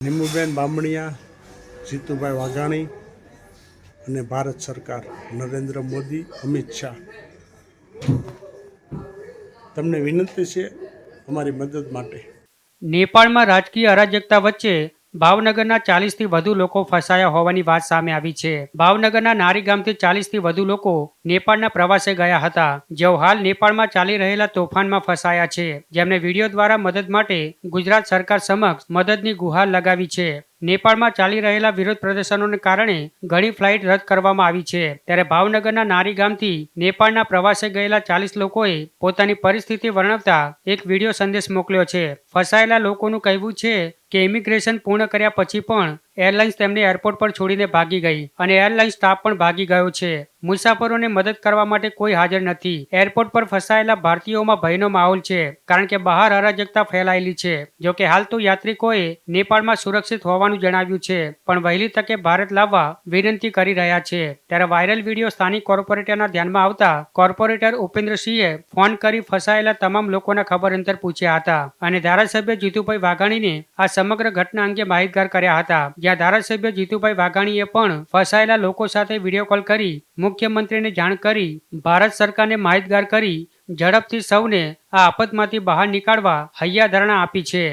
નીમુબેન બામણિયા, જીતુભાઈ વાઘાણી અને ભારત સરકાર, નરેન્દ્ર મોદી, અમિત શાહ, તમને વિનંતી છે અમારી મદદ માટે. નેપાળમાં રાજકીય અરાજકતા વચ્ચે ભાવનગરના 40થી વધુ લોકો ફસાયા હોવાની વાત સામે આવી છે. ભાવનગરના નારી ગામથી 40થી વધુ લોકો નેપાળના પ્રવાસે ગયા હતા, જેઓ હાલ નેપાળમાં ચાલી રહેલા તોફાનમાં ફસાયા છે, જેમને વિડીયો દ્વારા મદદ માટે ગુજરાત સરકાર સમક્ષ મદદની ગુહાર લગાવી છે. નેપાળમાં ચાલી રહેલા વિરોધ પ્રદર્શનોને કારણે ઘણી ફ્લાઇટ રદ કરવામાં આવી છે. ત્યારે ભાવનગરના નારી ગામથી નેપાળના પ્રવાસે ગયેલા 40 લોકોએ પોતાની પરિસ્થિતિ વર્ણવતા એક વિડીયો સંદેશ મોકલ્યો છે. ફસાયેલા લોકોનું કહેવું છે કે ઇમિગ્રેશન પૂર્ણ કર્યા પછી પણ એરલાઇન્સ તેમને એરપોર્ટ પર છોડીને ભાગી ગઈ અને એરલાઇન સ્ટાફ પણ ભાગી ગયો છે. મુસાફરોને મદદ કરવા માટે કોઈ હાજર નથી. એરપોર્ટ પર ફસાયેલા ભારતીયોમાં ભયનો માહોલ છે, કારણ કે બહાર અરાજકતા ફેલાયેલી છે. જોકે હાલ તો યાત્રિકોએ નેપાળમાં સુરક્ષિત હોવાનું જણાવ્યું છે, પણ વહેલી તકે ભારત લાવવા વિનંતી કરી રહ્યા છે. ત્યારે વાયરલ વિડીયો સ્થાનિક કોર્પોરેટરના ધ્યાનમાં આવતા કોર્પોરેટર ઉપેન્દ્રસિંહે ફોન કરી ફસાયેલા તમામ લોકોના ખબર અંતર પૂછ્યા હતા અને ધારાસભ્ય જીતુભાઈ વાઘાણીને આ સમગ્ર ઘટના અંગે માહિતગાર કર્યા હતા. જ્યાં ધારાસભ્ય જીતુભાઈ વાઘાણીએ પણ ફસાયેલા લોકો સાથે વિડીયો કોલ કરી મુખ્યમંત્રીને જાણ કરી ભારત સરકારને માહિતગાર કરી ઝડપથી સૌને આ આફતમાંથી બહાર નીકાળવા હૈયાધારણા આપી છે.